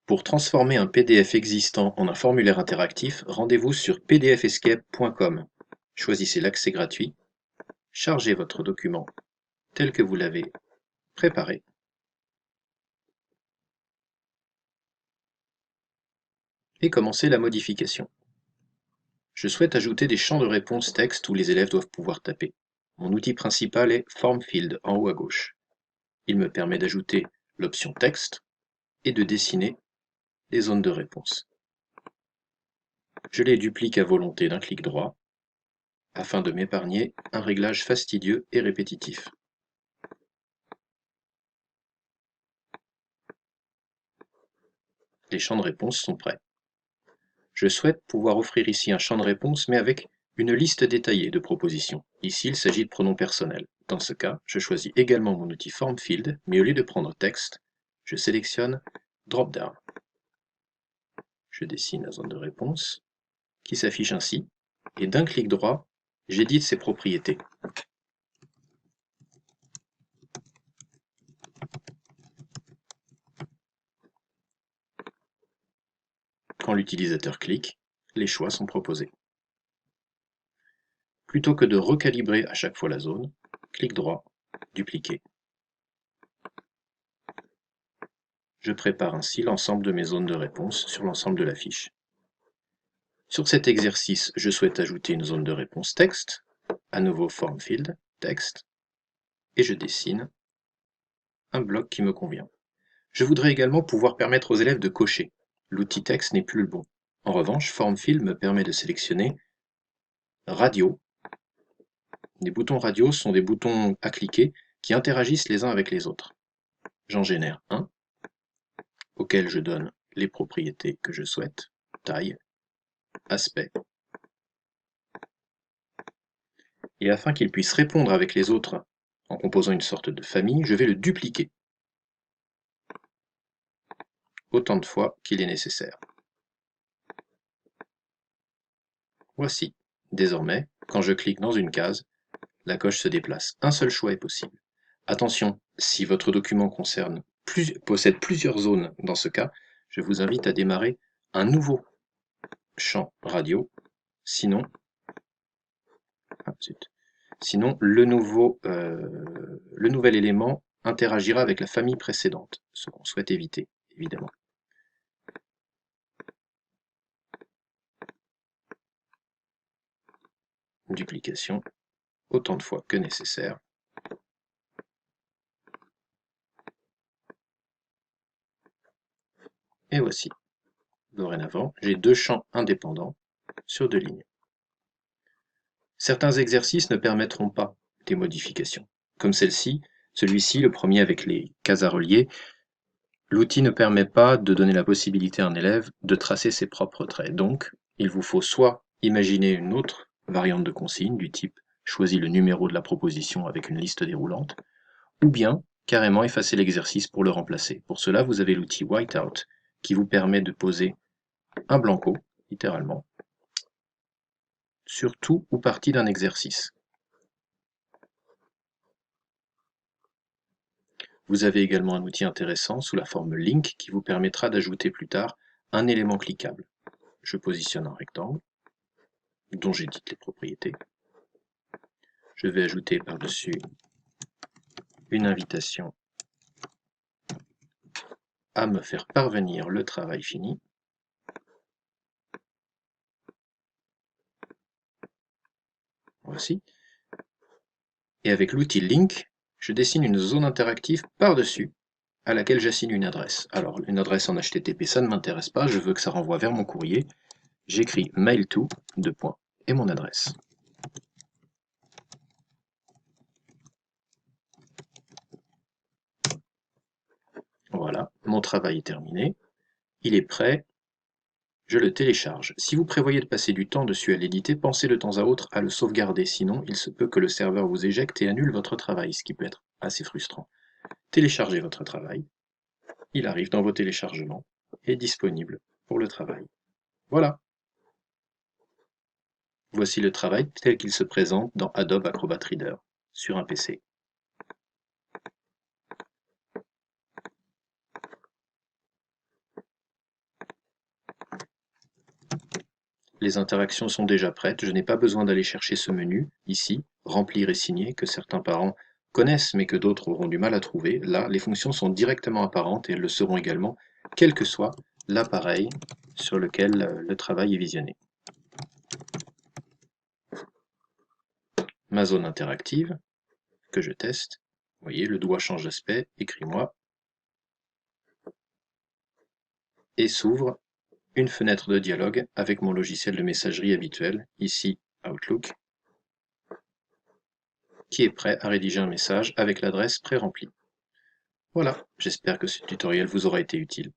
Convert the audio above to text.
Pour transformer un PDF existant en un formulaire interactif, rendez-vous sur pdfescape.com. Choisissez l'accès gratuit, chargez votre document tel que vous l'avez préparé et commencez la modification. Je souhaite ajouter des champs de réponse texte où les élèves doivent pouvoir taper. Mon outil principal est FormField en haut à gauche. Il me permet d'ajouter l'option texte et de dessiner les zones de réponse. Je les duplique à volonté d'un clic droit afin de m'épargner un réglage fastidieux et répétitif. Les champs de réponse sont prêts. Je souhaite pouvoir offrir ici un champ de réponse mais avec une liste détaillée de propositions. Ici, il s'agit de pronoms personnels. Dans ce cas, je choisis également mon outil FormField, mais au lieu de prendre texte, je sélectionne Dropdown. Je dessine la zone de réponse, qui s'affiche ainsi, et d'un clic droit, j'édite ses propriétés. Quand l'utilisateur clique, les choix sont proposés. Plutôt que de recalibrer à chaque fois la zone, clic droit, dupliquer. Je prépare ainsi l'ensemble de mes zones de réponse sur l'ensemble de la fiche. Sur cet exercice, je souhaite ajouter une zone de réponse texte, à nouveau FormField, texte, et je dessine un bloc qui me convient. Je voudrais également pouvoir permettre aux élèves de cocher. L'outil texte n'est plus le bon. En revanche, FormField me permet de sélectionner Radio. Les boutons radio sont des boutons à cliquer qui interagissent les uns avec les autres. J'en génère un, auquel je donne les propriétés que je souhaite, taille, aspect. Et afin qu'il puisse répondre avec les autres en composant une sorte de famille, je vais le dupliquer autant de fois qu'il est nécessaire. Voici. Désormais, quand je clique dans une case, la coche se déplace. Un seul choix est possible. Attention, si votre document possède plusieurs zones dans ce cas, je vous invite à démarrer un nouveau champ radio, sinon le nouvel élément interagira avec la famille précédente, ce qu'on souhaite éviter, évidemment. Duplication, autant de fois que nécessaire. Et voici. Dorénavant, j'ai deux champs indépendants sur deux lignes. Certains exercices ne permettront pas des modifications, comme celui-ci, le premier avec les cases à relier. L'outil ne permet pas de donner la possibilité à un élève de tracer ses propres traits. Donc, il vous faut soit imaginer une autre variante de consigne du type choisis le numéro de la proposition avec une liste déroulante, ou bien carrément effacer l'exercice pour le remplacer. Pour cela, vous avez l'outil Whiteout qui vous permet de poser un blanco, littéralement, sur tout ou partie d'un exercice. Vous avez également un outil intéressant sous la forme Link qui vous permettra d'ajouter plus tard un élément cliquable. Je positionne un rectangle, dont j'édite les propriétés. Je vais ajouter par-dessus une invitation à me faire parvenir le travail fini. Voici. Et avec l'outil Link, je dessine une zone interactive par-dessus à laquelle j'assigne une adresse. Alors, une adresse en HTTP, ça ne m'intéresse pas, je veux que ça renvoie vers mon courrier. J'écris mail to, et mon adresse. Voilà, mon travail est terminé. Il est prêt. Je le télécharge. Si vous prévoyez de passer du temps dessus à l'éditer, pensez de temps à autre à le sauvegarder, sinon il se peut que le serveur vous éjecte et annule votre travail, ce qui peut être assez frustrant. Téléchargez votre travail, il arrive dans vos téléchargements et est disponible pour le travail. Voilà. Voici le travail tel qu'il se présente dans Adobe Acrobat Reader sur un PC. Les interactions sont déjà prêtes, je n'ai pas besoin d'aller chercher ce menu, ici, remplir et signer, que certains parents connaissent mais que d'autres auront du mal à trouver. Là, les fonctions sont directement apparentes et elles le seront également, quel que soit l'appareil sur lequel le travail est visionné. Ma zone interactive, que je teste, vous voyez, le doigt change d'aspect, écris-moi, et s'ouvre une fenêtre de dialogue avec mon logiciel de messagerie habituel, ici Outlook, qui est prêt à rédiger un message avec l'adresse pré-remplie. Voilà, j'espère que ce tutoriel vous aura été utile.